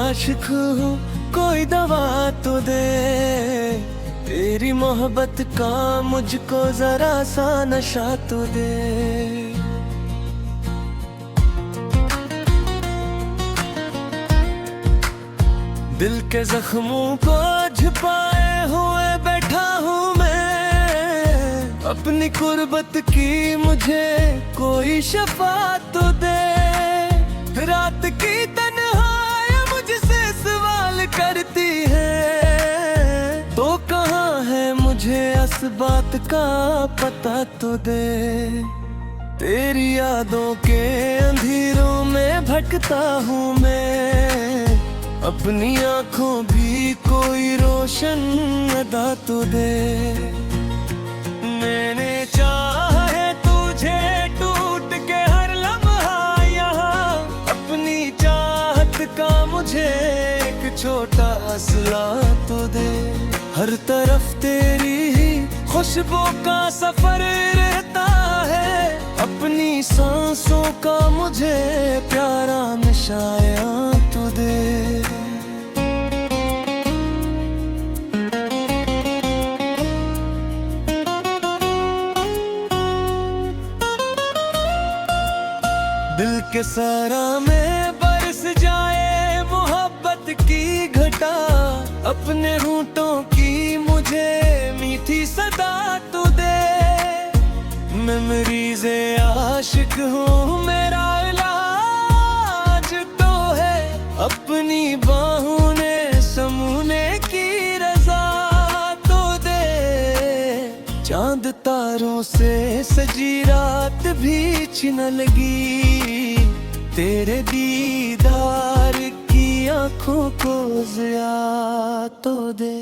आशिक हूँ, कोई दवा तो दे। तेरी मोहब्बत का मुझको जरा सा नशा तो दे। दिल के जख्मों को छुपाए हुए बैठा हूँ मैं, अपनी कुर्बत की मुझे कोई शफा तो दे। रात की तन्हाई मुझसे सवाल करती है, तो कहाँ है मुझे इस बात का पता तो दे। तेरी यादों के अंधेरों में भटकता हूँ मैं, अपनी आंखों भी कोई रोशन अदा तो दे। मैंने चाहा है तुझे टूट के हर लम्हा यहाँ, अपनी चाहत का मुझे एक छोटा असला तो दे। हर तरफ तेरी ही खुशबू का सफर रहता है, अपनी सांसों का मुझे प्यारा नशाया तो दे। दिल के सारा में बरस जाए मोहब्बत की घटा, अपने होंठों की मुझे मीठी सदा तो दे। मेमोरीज़े आशिक हूँ, मेरा इलाज तो है, अपनी बाहों ने समूने की रज़ा तो दे। चांद तारों से सजी रात भी छिन लगी, तेरे दीदार की आंखों को ज़िया तो दे।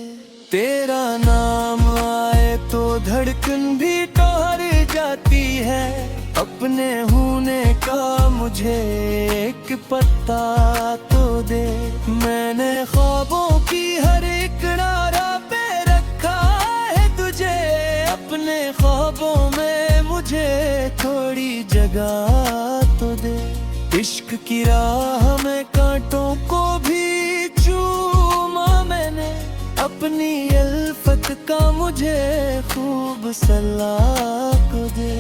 तेरा नाम आए तो धड़कन भी ठहर जाती है, अपने होने का मुझे एक पता तो दे। मैंने ख्वाबों की हर एक नारा पे रखा है तुझे, अपने ख्वाबों में मुझे थोड़ी जगह तो दे। इश्क की राह में कांटों को भी चूमा मैंने, अपनी अल्फत का मुझे खूब सलाह को दे।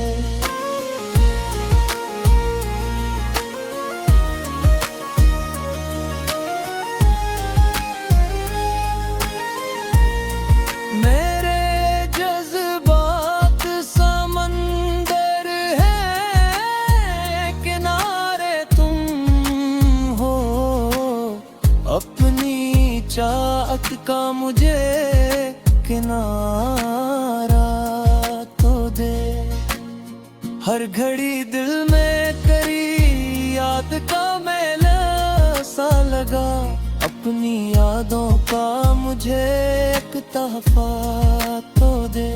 चाहत का मुझे किनारा तो दे। हर घड़ी दिल में तेरी याद का मेला सा लगा, अपनी यादों का मुझे एक तहफा तो दे।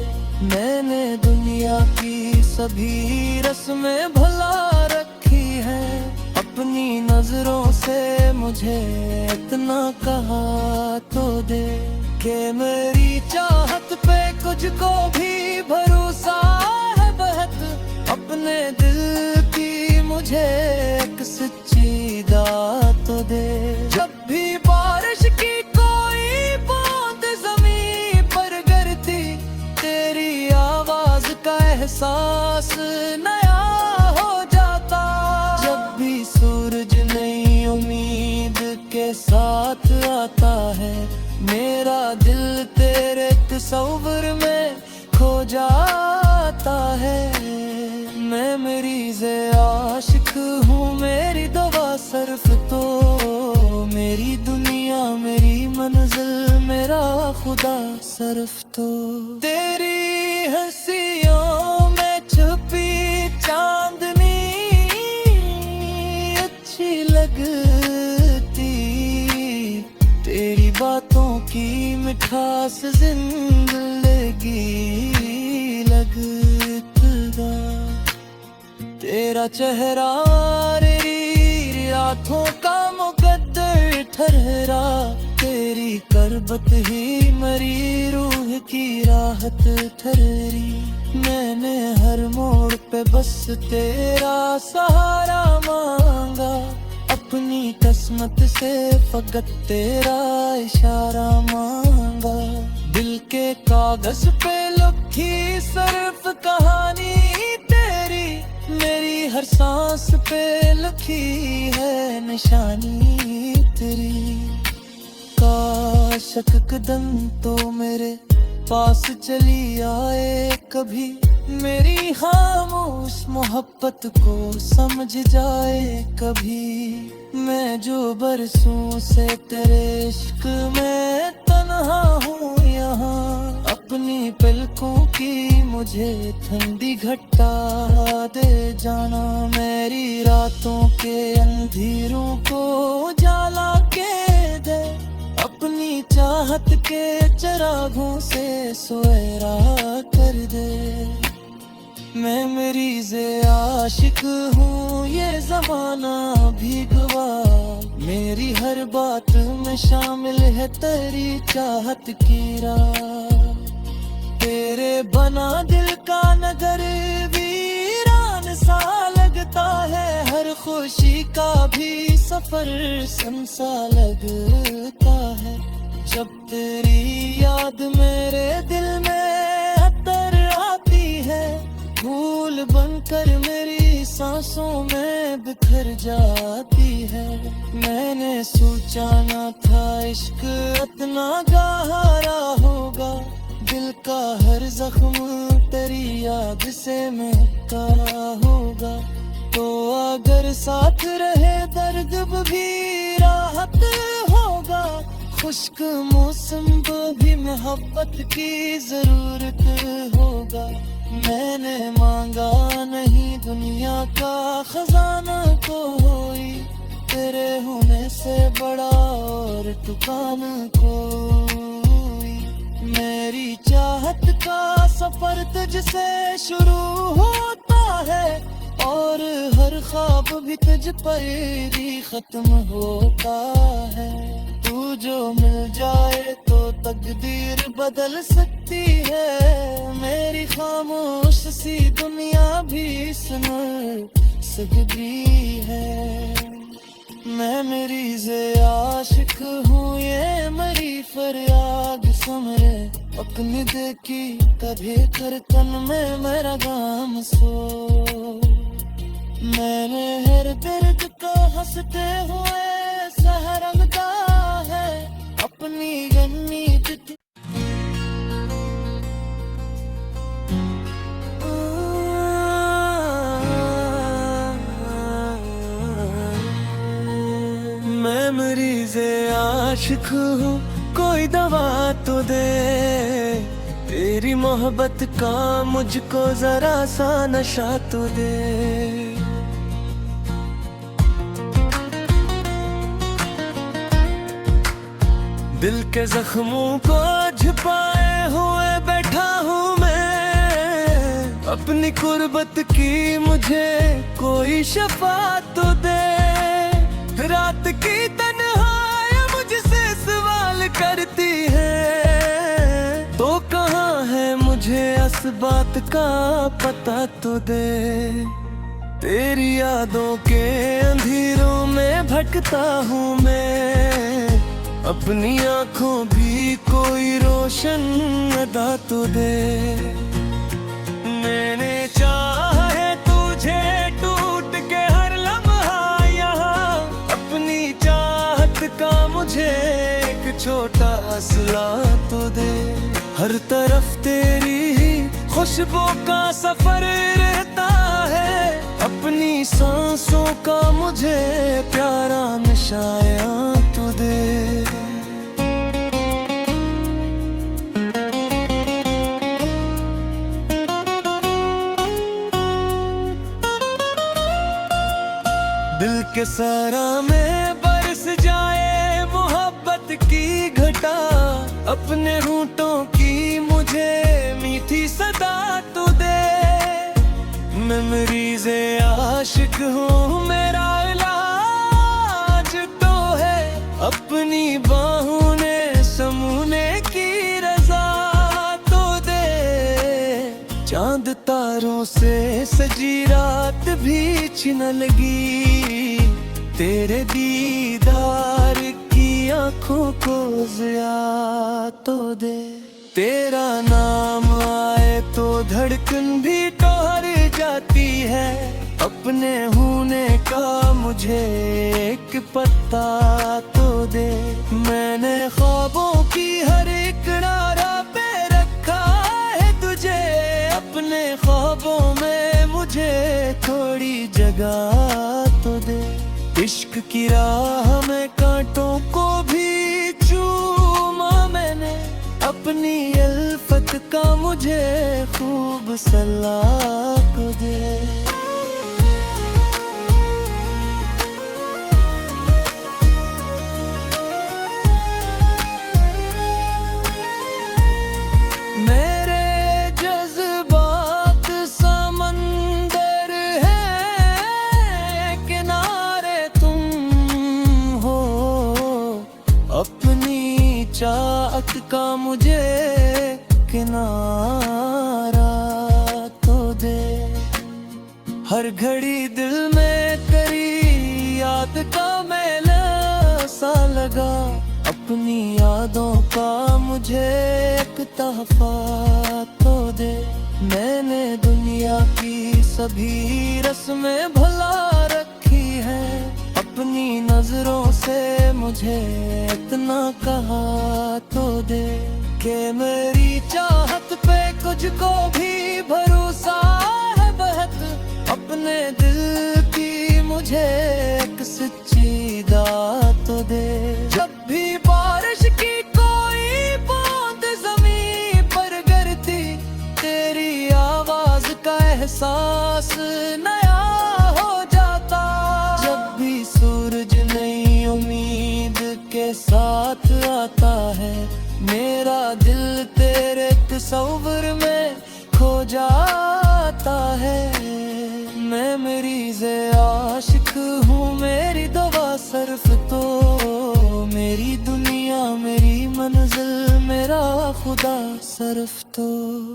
मैंने दुनिया की सभी रस्में भुला रखी है, अपनी नजरों से मुझे इतना कहा तो दे कि मेरी चाहत पे कुछ को भी भरोसा है बहुत, अपने दिल की मुझे एक सच्ची दात तो दे। जब भी बारिश की कोई बूंद ज़मीन पर गिरती, तेरी आवाज का एहसास नया हो जाता। जब भी सूरज नई उम्मीद के साथ आता है, मेरा दिल तेरे तस्वीर में खो जाता है। मैं मरीज़े आशिक हूँ, मेरी दवा सिर्फ तो, मेरी दुनिया मेरी मंजिल मेरा खुदा सिर्फ तो। तेरी हंसियों में छुपी चांदनी अच्छी लगती, तेरी बातों की मिठास जिंदगी लगता। तेरा चेहरा मेरी रातों का मुकद्दर ठहरा, तेरी करबत ही मेरी रूह की राहत ठहरी। मैंने हर मोड़ पे बस तेरा सहारा मांगा, अपनी किस्मत से फकत तेरा इशारा मांगा। दिल के कागज पे लिखी सिर्फ कहानी तेरी, मेरी हर सांस पे लिखी है निशानी तेरी। काश एक कदम तो मेरे पास चली आए कभी, मेरी खामोश मोहब्बत को समझ जाए कभी। मैं जो बरसों से तेरे इश्क में तन्हा हूँ यहाँ, अपनी पलकों की मुझे ठंडी घटा दे जाना। मेरी रातों के अंधेरों को उजाला के दे, अपनी चाहत के चिरागों से सुएरा कर दे। मैं मरीज़े आशिक हूँ ये ज़माना भी गवाह, मेरी हर बात में शामिल है तेरी चाहत की राह। तेरे बना दिल का नगर वीरान सा लगता है, हर खुशी का भी सफर संसा लगता है। जब तेरी याद मेरे दिल में अतर आती है, फूल बनकर मेरी सांसों में बिखर जाती है। मैंने सोचा न था इश्क इतना गहरा होगा, दिल का हर जख्म तेरी याद से मिटता होगा। तो अगर साथ रहे दर्द भी राहत होगा, खुश्क मौसम को भी मोहब्बत की जरूरत होगा। मैंने मांगा नहीं दुनिया का खजाना कोई, तेरे होने से बड़ा और दुकान कोई। मेरी चाहत का सफर तुझसे शुरू होता है, और हर ख्वाब भी तुझ पर ही खत्म होता है। तू जो मिल जाए तो तकदीर बदल सकती है, मेरी खामोश सी दुनिया भी सुन सकती है। मैं मरीज़े आशिक हूँ ये मरी फरियाद सुने, अपनी देखी कभी धड़कन में मेरा गाम सो। मैंने हर दर्द को हंसते हुए सहरंगता है, अपनी गन्नी मैं मरीज़े आशिक हूँ, कोई दवा तो दे, तेरी मोहब्बत का मुझको जरा सा नशा तो दे। दिल के जख्मों को छुपाए हुए बैठा हूँ मैं, अपनी कुर्बत की मुझे कोई शफा तो दे। रात की तन्हाई मुझसे सवाल करती है, तो कहाँ है मुझे इस बात का पता तो दे। तेरी यादों के अंधेरों में भटकता हूँ मैं, अपनी आंखों भी कोई रोशन अदा तो दे। मैंने चाहा है तुझे टूट के हर लम्हा यहाँ, अपनी चाहत का मुझे एक छोटा असला तो दे। हर तरफ तेरी ही खुशबू का सफर रहता है, अपनी सांसों का मुझे प्यारा नशाया तो दे। दिल के सारा में बरस जाए मोहब्बत की घटा, अपने होंठों की मुझे मीठी सदा तो दे। मैं मरीज़े आशिक हूँ, मेरा इलाज तो है अपनी बाहों ने समूने की रज़ा तो दे। चांद तारों से सजी रात भी छिन लगी, तेरे दीदार की आंखों को ज़िया तो दे। तेरा नाम आए तो धड़कन भी ठहर जाती है। अपने होने का मुझे एक पता तो दे। मैंने ख्वाबों की हर एक नारा पे रखा है तुझे। अपने ख्वाबों में मुझे थोड़ी जगह तो दे। इश्क की राह में कांटों को भी चूमा मैंने। अपनी अल्फत का मुझे खूब सलाह को दे। मेरे जज्बात समंदर है, किनारे तुम हो। अपनी चाहत का मुझे किनारा तो दे। हर घड़ी दिल में तेरी याद का मेला सा लगा। अपनी यादों का मुझे एक तहफा तो दे। मैंने दुनिया की सभी रस्में भुला रखी है। अपनी नजरों से मुझे इतना कहा तो दे कि मेरी चाहत पे कुछ को भी भरोसा है बहुत। अपने दिल की मुझे एक सच्ची दात तो दे। जब भी बारिश की कोई बूंद ज़मीन पर गिरती, तेरी आवाज का एहसास नया हो जाता। जब भी सूरज नई उम्मीद के साथ आता है, मेरा दिल तेरे तस्वीर में खो जाता है। मैं मरीज़े आशिक हूँ, मेरी दवा सिर्फ तो। मेरी दुनिया मेरी मंजिल, मेरा खुदा सिर्फ तो।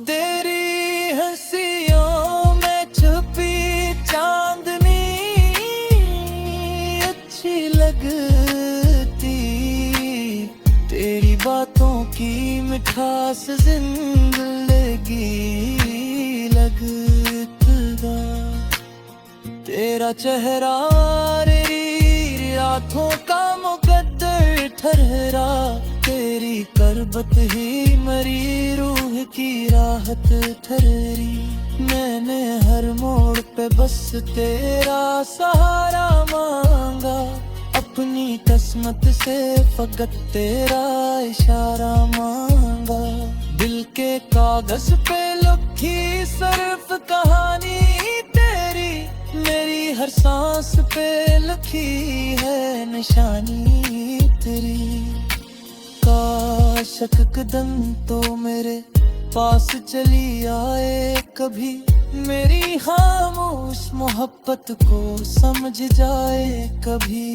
तेरी हंसियों में छुपी चांदनी अच्छी लगती। तेरी बातों की मिठास जिंदगी लगता। तेरा चेहरा मेरी रातों का मुकद्दर ठहरा। तेरी करबत ही मेरी रूह की राहत ठहरी। मैंने हर मोड़ पे बस तेरा सहारा मांगा। अपनी किस्मत से फकत तेरा इशारा मांगा। दिल के कागज पे लिखी सिर्फ कहानी तेरी। मेरी हर सांस पे लिखी है निशानी तेरी। काश एक कदम तो मेरे पास चली आए कभी। मेरी खामोश मोहब्बत को समझ जाए कभी।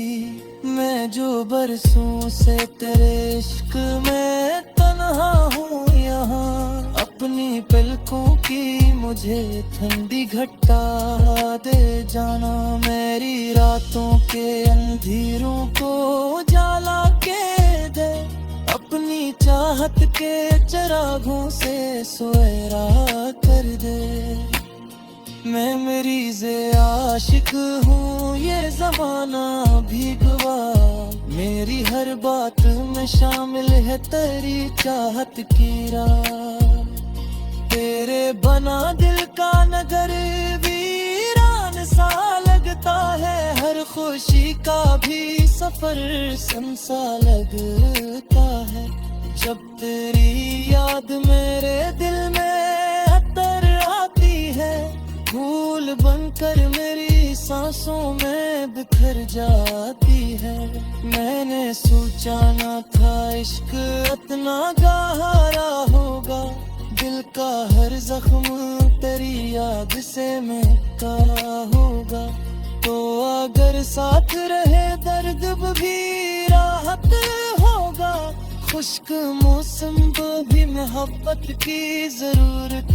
मैं जो बरसों से तेरे इश्क में तन्हा हूँ यहाँ। अपनी पलकों की मुझे ठंडी घटा दे जाना। मेरी रातों के अंधेरों को उजाला के दे। अपनी चाहत के चिरागों से सुएरा कर दे। मैं मरीज़े आशिक हूँ, ये ज़माना भी गवाह। मेरी हर बात में शामिल है तेरी चाहत की राह। तेरे बना दिल का नगर वीरान सा लगता है। हर खुशी का भी सफर संसा लगता है। जब तेरी याद मेरे दिल में अतर आती है। फूल बनकर मेरी सांसों में बिखर जाती है। मैंने सोचा न था इश्क इतना गहरा होगा। दिल का हर जख्म तेरी याद से मिटता होगा। तो अगर साथ रहे दर्द भी राहत होगा। खुश्क मौसम को भी मोहब्बत की जरूरत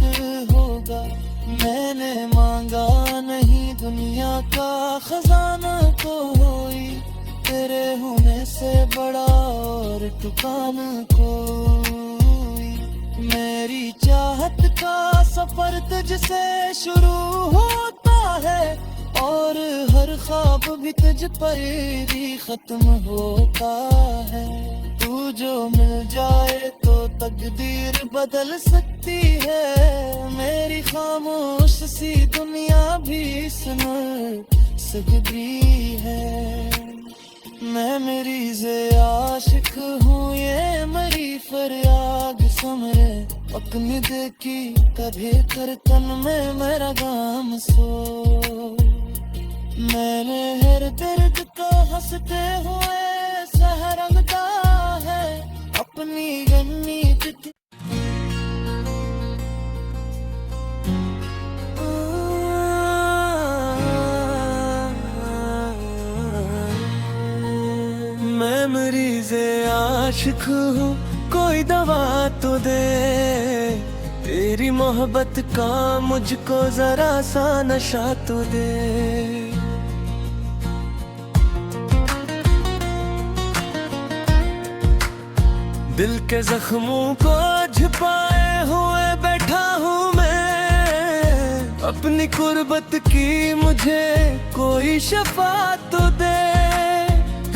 होगा। मैंने मांगा नहीं दुनिया का खजाना कोई, तेरे होने से बड़ा और टुकान कोई। मेरी चाहत का सफर तुझसे शुरू होता है, और हर ख्वाब भी तुझ पर ही खत्म होता है। तू जो मिल जाए तो तकदीर बदल सकती है, मेरी खामोश सी दुनिया भी सुन सकती है। मैं मरीज़े आशिक हूँ, ये मेरी फरियाद समरे, अपनी देखी कभी कर तन में मेरा गाम सो। मैंने हर दर्द को हंसते हुए सहरंगता है, अपनी गन्नी तिथि। मैं मरीज़े आशिक हूँ, कोई दवा तो दे, तेरी मोहब्बत का मुझको जरा सा नशा तो दे। दिल के जख्मों को छुपाए हुए बैठा हूँ मैं, अपनी कुर्बत की मुझे कोई शफा तो दे।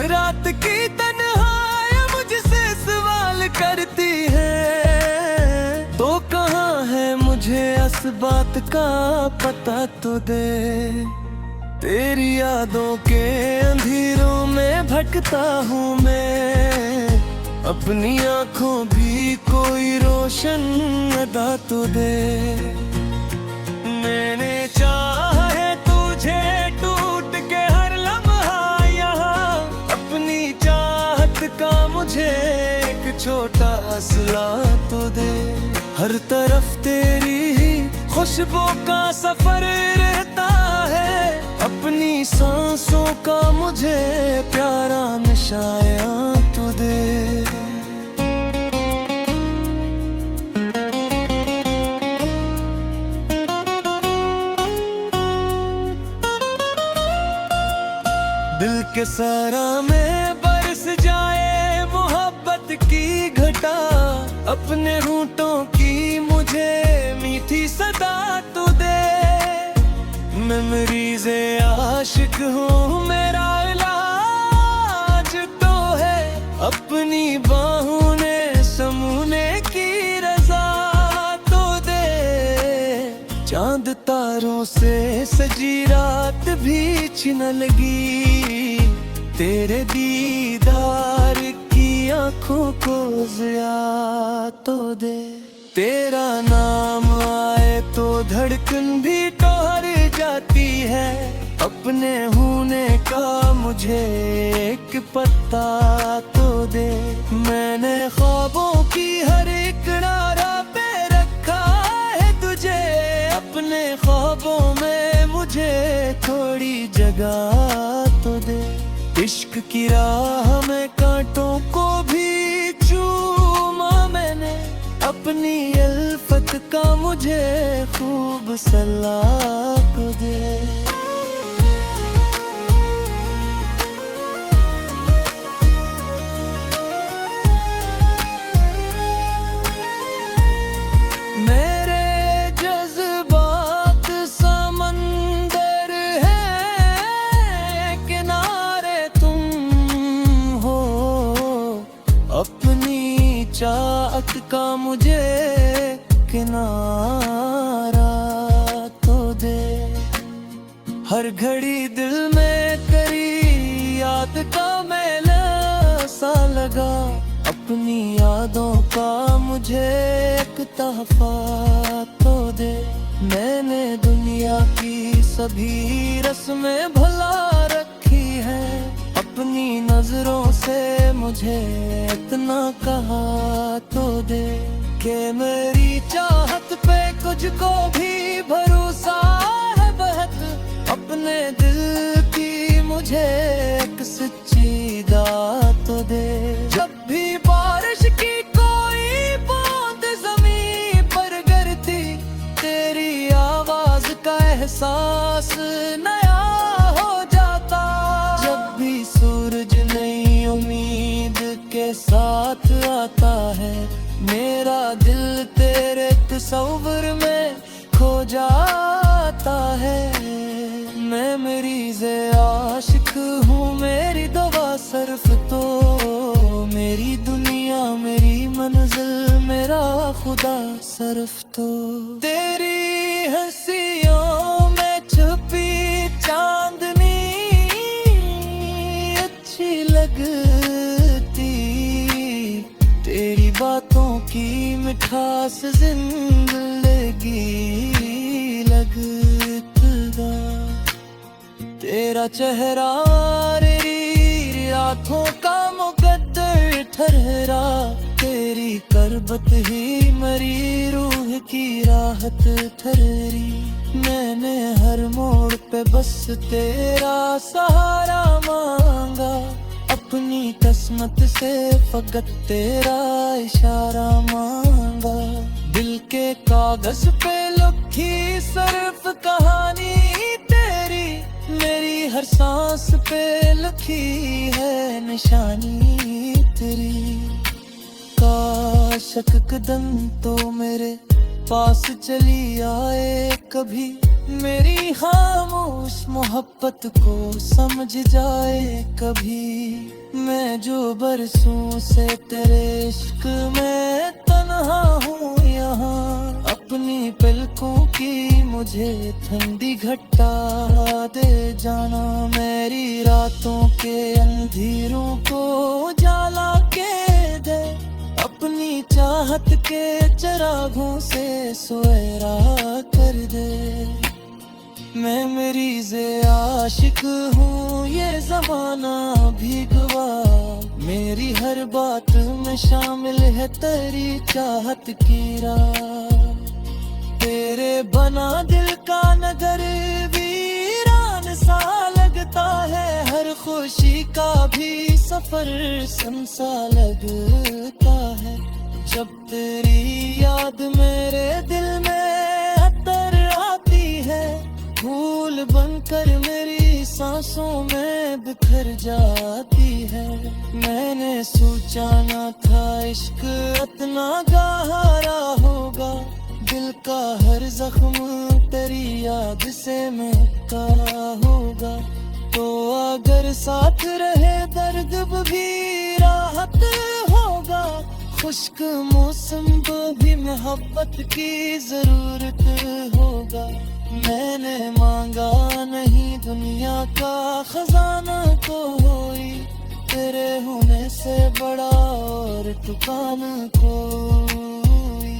रात की तन्हाई मुझसे सवाल करती है, तो कहाँ है मुझे इस बात का पता तो दे। तेरी यादों के अंधेरों में भटकता हूँ मैं, अपनी आंखों भी कोई रोशन अदा तो दे। मैंने चाहा है तुझे टूट के हर लम्हा यहाँ, अपनी चाहत का मुझे एक छोटा असला तो दे। हर तरफ तेरी ही खुशबू का सफर रहता है, अपनी सांसों का मुझे प्यारा नशाया तो दे। दिल के सारा में बरस जाए मोहब्बत की घटा, अपने होंठों की मुझे मीठी सदा तो दे। मैं मरीज़े आशिक हूँ, मेरा इलाज तो है, अपनी बाहों ने समूने की रज़ा तो दे। चांद तारों से सजी रात भी छिन लगी, तेरे दीदार की आंखों को ज़िया तो दे। तेरा नाम आए तो धड़कन भी ठहर जाती है, अपने होने का मुझे एक पता तो दे। मैंने ख्वाबों की हर एक नारा पे रखा है तुझे, अपने ख्वाबों में मुझे थोड़ी जगह तो दे। इश्क की राह में कांटों को भी चूमा मैंने, अपनी अल्फत का मुझे खूब सलाह तो दे। मेरे जज्बात समंदर है, किनारे तुम हो, अपनी चाहत का मुझे किनारा तो दे। हर घड़ी दिल में तेरी याद का मेला सा लगा, अपनी यादों का मुझे एक तहफा तो दे। मैंने दुनिया की सभी रस्में भुला रखी है, अपनी नजरों से मुझे इतना कहा तो दे कि मेरी चाहत पे कुछ को भी भरोसा है बहुत, अपने दिल की मुझे एक सच्ची दात तो दे। जब भी बारिश की कोई बूंद ज़मीन पर गिरती, तेरी आवाज़ एहसास नया हो जाता। जब भी सूरज नई उम्मीद के साथ आता है, मेरा दिल तेरे तस्वीर में खो जाता है। मैं मरीज़े आशिक हूँ, मेरी दवा सिर्फ तो, मेरी दुनिया मेरी मंजिल मेरा खुदा सिर्फ तो। तेरी हंसियों में छुपी चांदनी अच्छी लगती, तेरी बातों की मिठास जिंदगी लगता। तेरा चेहरा मेरी रातों का मुकद्दर ठहरा, तेरी करबत ही मेरी रूह की राहत ठहरी। मैंने हर मोड़ पे बस तेरा सहारा मांगा, अपनी किस्मत से फकत तेरा इशारा मांगा। दिल के कागज पे लिखी सिर्फ कहानी तेरी, मेरी हर सांस पे लिखी है निशानी तेरी। काश एक कदम तो मेरे पास चली आए कभी, मेरी खामोश मोहब्बत को समझ जाए कभी। मैं जो बरसों से तेरे इश्क में तन्हा हूँ यहाँ, अपनी पलकों की मुझे ठंडी घटा दे जाना। मेरी रातों के अंधेरों को उजाला के दे, अपनी चाहत के चिरागों से सुएरा कर दे। मैं मरीज़े आशिक हूँ, ये ज़माना भी गवाह, मेरी हर बात में शामिल है तेरी चाहत की राह। तेरे बना दिल का नगर वीरान सा लगता है, हर खुशी का भी सफर संसा लगता है। जब तेरी याद मेरे दिल में अतर आती है, फूल बनकर मेरी सांसों में बिखर जाती है। मैंने सोचा न था इश्क इतना गहरा होगा, दिल का हर जख्म तेरी याद से मिटता होगा। तो अगर साथ रहे दर्द भी राहत होगा, खुश्क मौसम को भी मोहब्बत की जरूरत होगा। मैंने मांगा नहीं दुनिया का खजाना कोई, तेरे होने से बड़ा और दुकान कोई।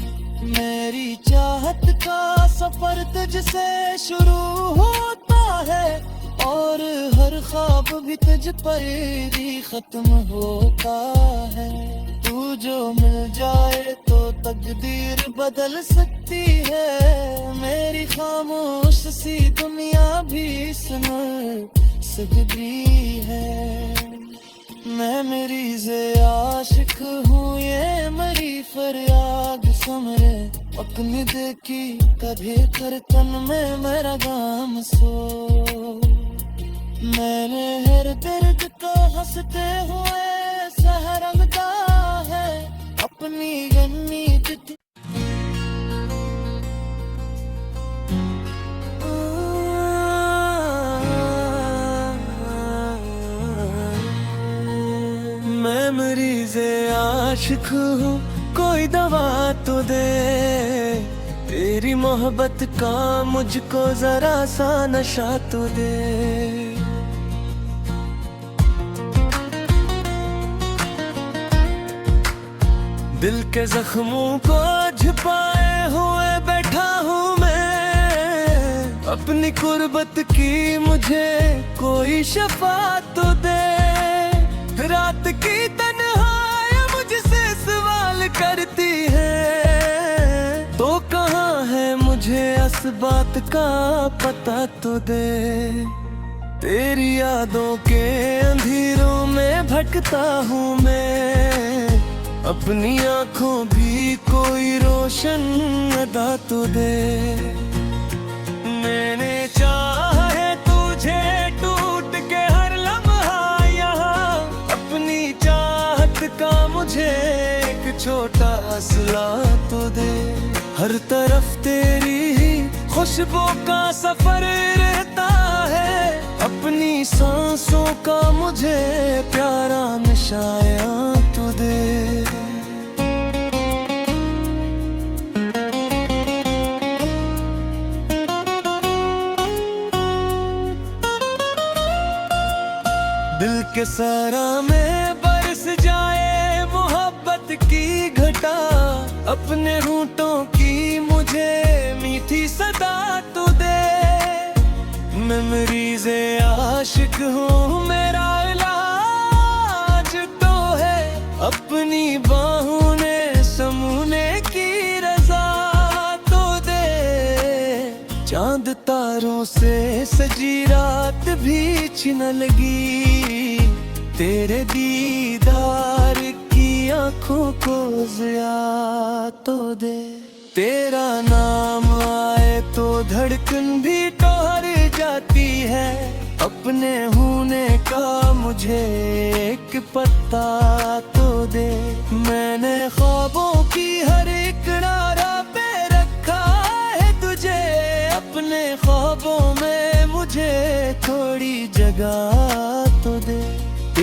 मेरी चाहत का सफर तुझसे शुरू होता है, और हर ख्वाब भी तुझ पर ही खत्म होता है। तू जो मिल जाए तो तकदीर बदल सकती है, मेरी खामोश सी दुनिया भी सुन सकती है। मैं मरीज़े आशिक हूँ, ये मरी फरियाद समरे, अपनी देखी कभी कर तन में मेरा गाम सो। मैंने हर दर्द को हंसते हुए सहरंगता है, अपनी गन्नी तिथि। मैं मरीज़े आशिक हूँ, कोई दवा तो दे, तेरी मोहब्बत का मुझको जरा सा नशा तो दे। दिल के जख्मों को छुपाए हुए बैठा हूँ मैं, अपनी कुर्बत की मुझे कोई शफा तो दे। रात की तन्हाई मुझसे सवाल करती है, तो कहाँ है मुझे इस बात का पता तो दे। तेरी यादों के अंधेरों में भटकता हूँ मैं, अपनी आँखों भी कोई रोशन अदा तो दे। मैंने हर तरफ तेरी ही खुशबू का सफर रहता है, अपनी सांसों का मुझे प्यारा नशाया तू दे। दिल के सारा में बरस जाए मोहब्बत की घटा, अपने होंठों की मुझे मीठी सदा तू दे। मेमोरीज़े आशिक हूँ, मेरा इलाज तो है, अपनी बाहों ने समूने की रज़ा तो दे। चांद तारों से सजी रात भी छिन लगी, तेरे दीदार की आँखों को ज़िया तो दे। तेरा नाम आए तो धड़कन भी ठहर जाती है, अपने होने का मुझे एक पता तो दे। मैंने ख्वाबों की हर एक नारा पे रखा है तुझे, अपने ख्वाबों में मुझे थोड़ी जगह तो दे।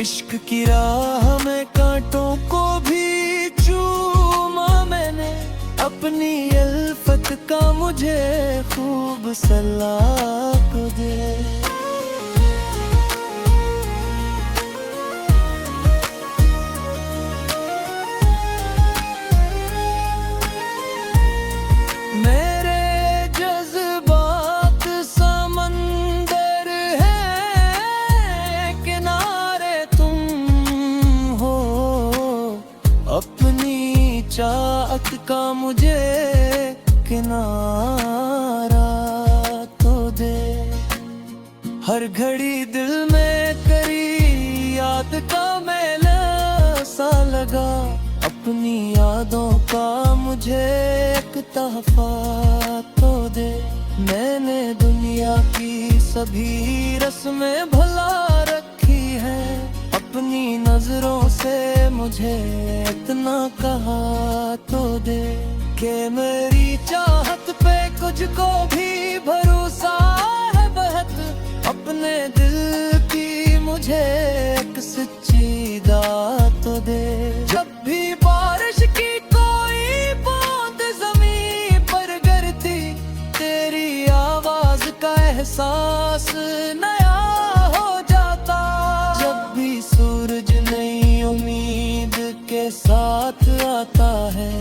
इश्क की राह में कांटों को भी चूमा मैंने, अपनी अल्फत का मुझे खूब सलाह को दे। मेरे जज्बात समंदर है, किनारे तुम हो, अपनी चाहत का मुझे किनारा तो दे। हर घड़ी दिल में तेरी याद का मेला सा लगा, अपनी यादों का मुझे एक तहफा तो दे। मैंने दुनिया की सभी रस्में भुला रखी है, अपनी नजरों से मुझे इतना कहा तो दे कि मेरी चाहत पे कुछ को भी भरोसा है बहुत, अपने दिल की मुझे एक सच्ची दात तो दे। जब भी बारिश की कोई बूंद ज़मीन पर गिरती, तेरी आवाज का एहसास नया हो जाता। जब भी सूरज नई उम्मीद के साथ आता है,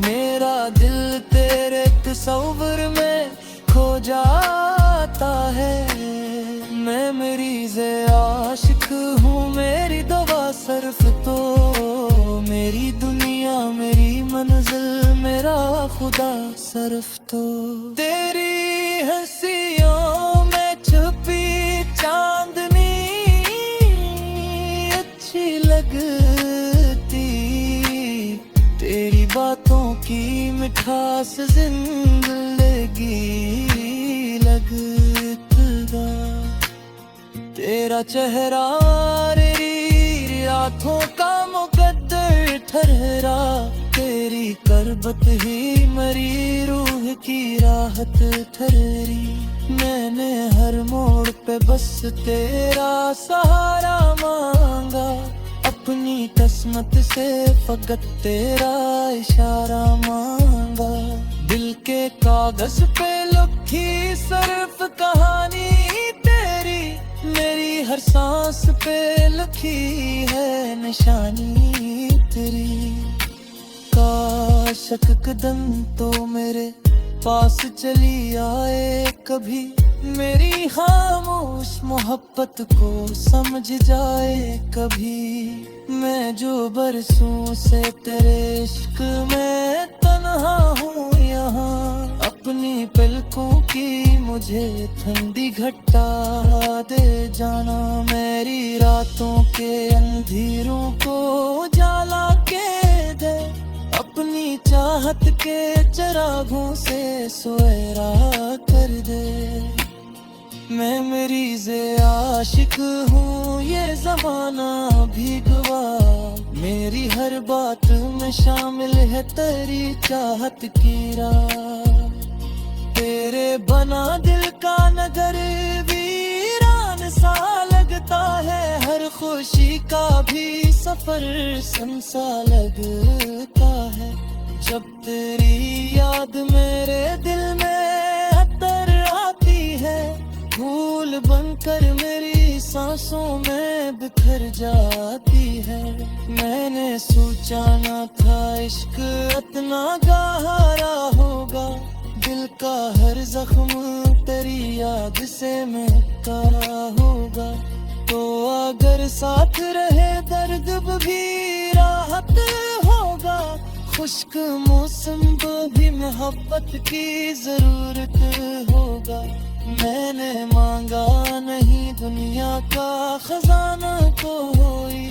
मेरा दिल तेरे तस्वीर में खो जाता है। मैं मरीज़े आशिक हूँ, मेरी दवा सिर्फ तो, मेरी दुनिया मेरी मंजिल मेरा खुदा सिर्फ तो। तेरी हंसियों में छुपी चांदनी अच्छी लगती, तेरी बातों की मिठास जिंदगी लगता। तेरा चेहरा मेरी रातों का मुकद्दर ठहरा, तेरी करबत ही मेरी रूह की राहत ठहरी। मैंने हर मोड़ पे बस तेरा सहारा मांगा, अपनी किस्मत से फकत तेरा इशारा मांगा। दिल के कागज पे लिखी सिर्फ कहानी तेरी, मेरी हर सांस पे लिखी है निशानी तेरी। काश एक कदम तो मेरे पास चली आए कभी, मेरी खामोश मोहब्बत को समझ जाए कभी। मैं जो बरसों से तेरे इश्क में तन्हा हूँ यहाँ, अपनी पलकों की मुझे ठंडी घटा दे जाना। मेरी रातों के अंधेरों को उजाला के दे, अपनी चाहत के चिरागों से सुएरा कर दे। मैं मरीज़े आशिक हूँ, ये ज़माना भी गवाह, मेरी हर बात में शामिल है तेरी चाहत की राह। तेरे बना दिल का नगर वीरान सा लगता है, हर खुशी का भी सफर संसा लगता है। जब तेरी याद मेरे दिल में अतर आती है, फूल बनकर मेरी सांसों में बिखर जाती है। मैंने सोचा न था इश्क इतना गहरा होगा, दिल का हर जख्म तेरी याद से मिटता होगा। तो अगर साथ रहे दर्द भी राहत होगा, खुश्क मौसम को भी मोहब्बत की जरूरत होगा। मैंने मांगा नहीं दुनिया का खजाना कोई,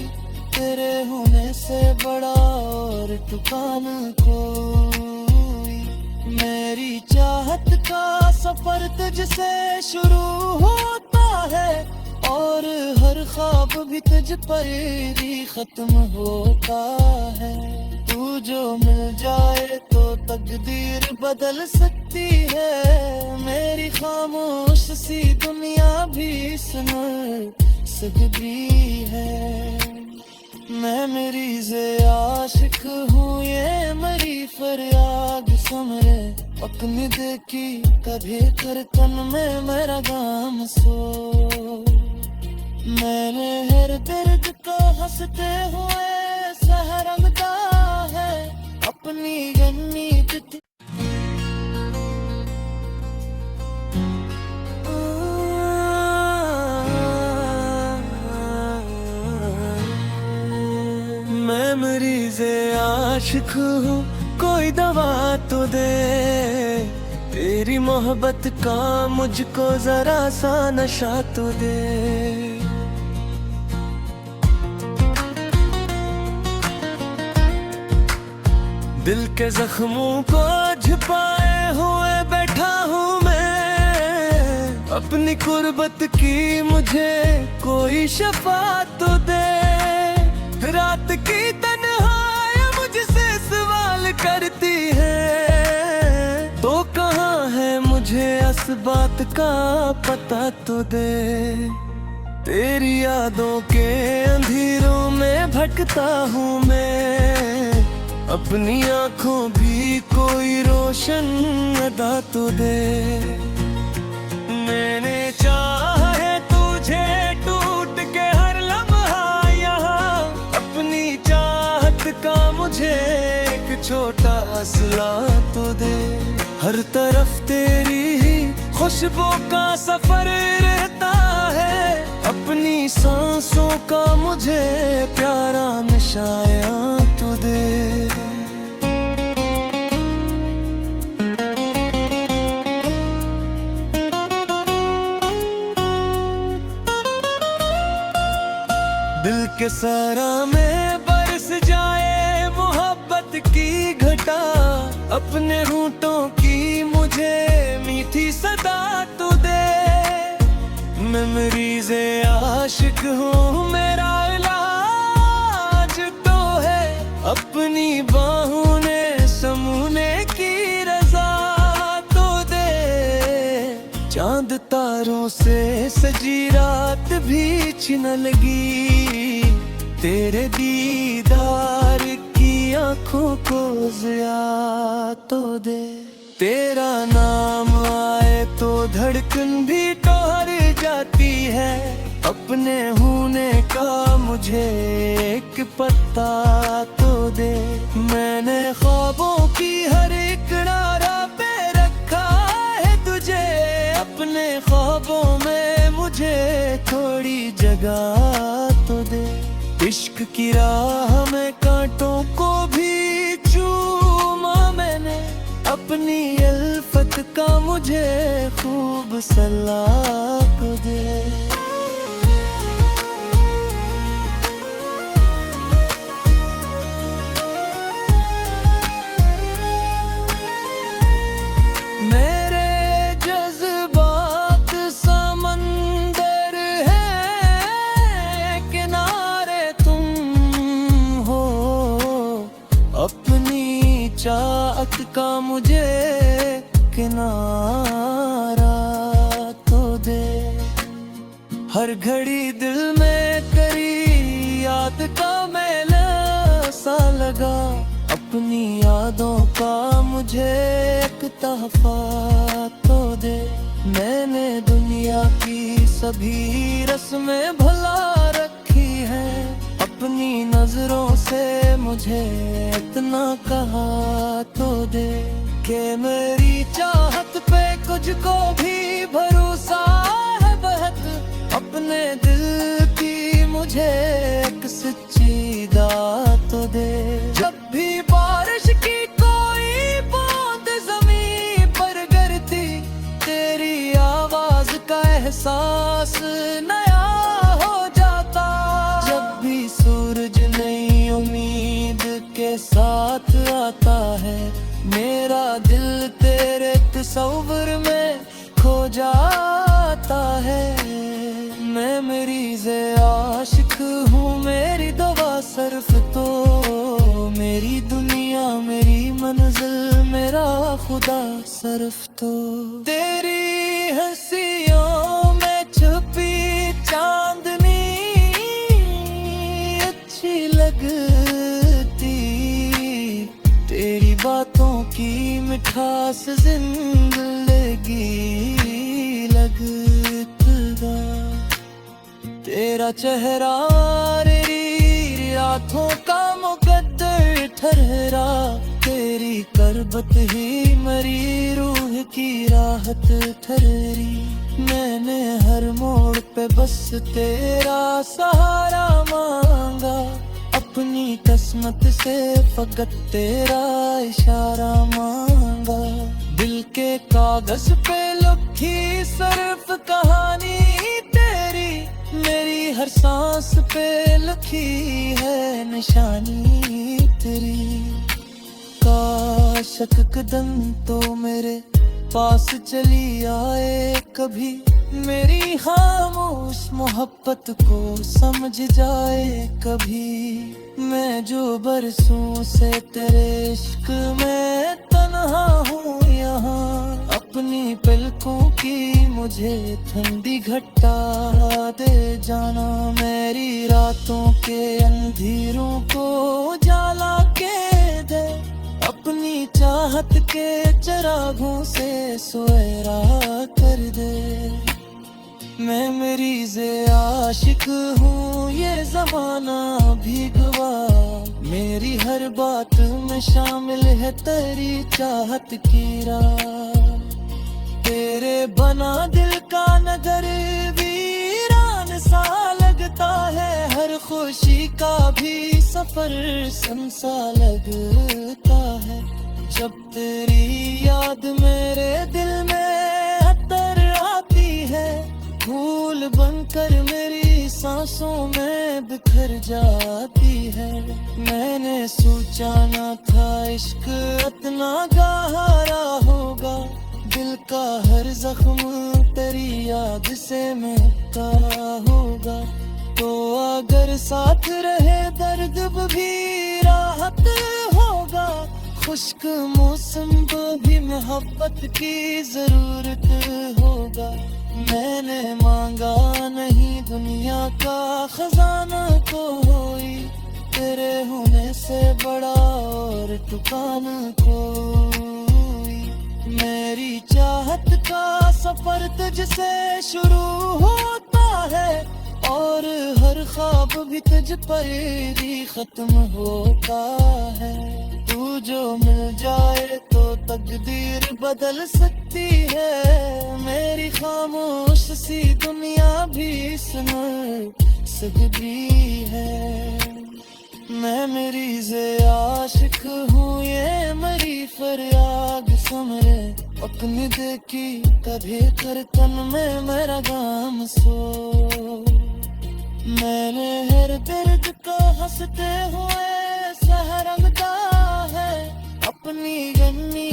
तेरे होने से बड़ा और टुकान कोई। मेरी चाहत का सफर तुझसे शुरू होता है, और हर ख्वाब भी तुझ पर ही खत्म होता है। तू जो मिल जाए तो तकदीर बदल सकती है, मेरी खामोश सी दुनिया भी सुन सकती है। मैं मरीज़े आशिक हूँ, ये मरी फरियाद समरे अपनी देखी कभी कर तन में मेरा गाम सो। मैंने हर दर्द को हंसते हुए सहरंगता है, अपनी गनीमत मैं मरीज़े आशिक हूँ, कोई दवा तो दे। तेरी मोहब्बत का मुझको जरा सा नशा तो दे। दिल के जख्मों को छुपाए हुए बैठा हूँ मैं, अपनी कुर्बत की मुझे कोई शफा तो दे। रात की तन्हाई मुझसे सवाल करती है, तो कहाँ है मुझे इस बात का पता तो दे। तेरी यादों के अंधेरों में भटकता हूँ मैं, अपनी आंखों भी कोई रोशन अदा तो दे। मैंने चाहा है तुझे टूट के हर लम्हा यहाँ, अपनी चाहत का मुझे एक छोटा असला तो दे। हर तरफ तेरी ही खुशबू का सफर रहता है, अपनी सांसों का मुझे प्यारा नशाया तो दे। दिल के सारा में बरस जाए मोहब्बत की घटा, अपने होंठों की मुझे मीठी सदा तो दे। मैं मरीज़े आशिक हूँ, मेरा इलाज तो है अपनी बाहों ने समूने की रज़ा तो दे। चांद तारों से सजी रात भी छिन लगी, तेरे दीदार की आंखों को ज़िया तो दे। तेरा नाम आए तो धड़कन भी ठहर जाती है, अपने होने का मुझे एक पता तो दे। मैंने ख्वाबों की हर एक नारा पे रखा है तुझे, अपने ख्वाबों में मुझे थोड़ी जगह तो दे। इश्क की राह में कांटों को भी चूमा मैंने, अपनी अल्फत का मुझे खूब सलाह तो दे। चाहत का मुझे किनारा तो दे। हर घड़ी दिल में तेरी याद का मेला सा लगा, अपनी यादों का मुझे एक तोहफा तो दे। मैंने दुनिया की सभी रस्में भुला रखी है, अपनी नजरों से मुझे इतना कहा तो दे कि मेरी चाहत पे कुछ को भी भरोसा है बहुत। अपने दिल की मुझे एक सच्ची दात तो दे। जब भी बारिश की कोई बूंद जमीन पर गिरती, तेरी आवाज का एहसास नया हो जाता। जब भी सूरज नई उम्मीद के साथ आता है, मेरा दिल तेरे तस्वीर में खो जाता है। मैं मरीज़े आशिक हूँ, मेरी दवा सिर्फ तो, मेरी दुनिया मेरी मंजिल मेरा खुदा सिर्फ तो। तेरी हंसियों में छुपी चांदनी अच्छी लगती, तेरी बातों की मिठास जिंदगी लगता। तेरा चेहरा मेरी रातों का मुकद्दर ठहरा, तेरी करबत ही मेरी रूह की राहत ठहरी। मैंने हर मोड़ पे बस तेरा सहारा मांगा, अपनी किस्मत से फकत तेरा इशारा मांगा। दिल के कागज पे लिखी सिर्फ कहानी तेरी, मेरी हर सांस पे लिखी है निशानी तेरी। काश एक कदम तो मेरे पास चली आए कभी, मेरी खामोश मोहब्बत को समझ जाए कभी। मैं जो बरसों से तेरे इश्क में तन्हा हूँ यहाँ, अपनी पलकों की मुझे ठंडी घटा दे जाना। मेरी रातों के अंधेरों को उजाला के दे, अपनी चाहत के चिरागों से सुएरा कर दे। मैं मरीज़े आशिक हूँ, ये ज़माना भी गवाह, मेरी हर बात में शामिल है तेरी चाहत की राह। तेरे बना दिल का नगर वीरान सा लगता है, हर खुशी का भी सफर संसा लगता है। जब तेरी याद मेरे दिल में अतर आती है, फूल बनकर मेरी सांसों में बिखर जाती है। मैंने सोचा न था इश्क इतना गहरा होगा, दिल का हर जख्म तेरी याद से मिटता होगा। तो अगर साथ रहे दर्द भी राहत होगा, खुश्क मौसम को भी मोहब्बत की जरूरत होगा। मैंने मांगा नहीं दुनिया का खजाना कोई, तेरे होने से बड़ा और टुकान कोई। मेरी चाहत का सफर तुझसे शुरू होता है, और हर ख्वाब भी तुझ पर ही खत्म होता है। तू जो मिल जाए तो तकदीर बदल सकती है, मेरी खामोश सी दुनिया भी सुन सकती है। मैं मरीज़े आशिक हूँ, ये मेरी फरियाद समरे, अपनी देखी कभी कर तन में मेरा गाम सो। मैंने हर दर्द को हंसते हुए सहरंगदा है, अपनी गमी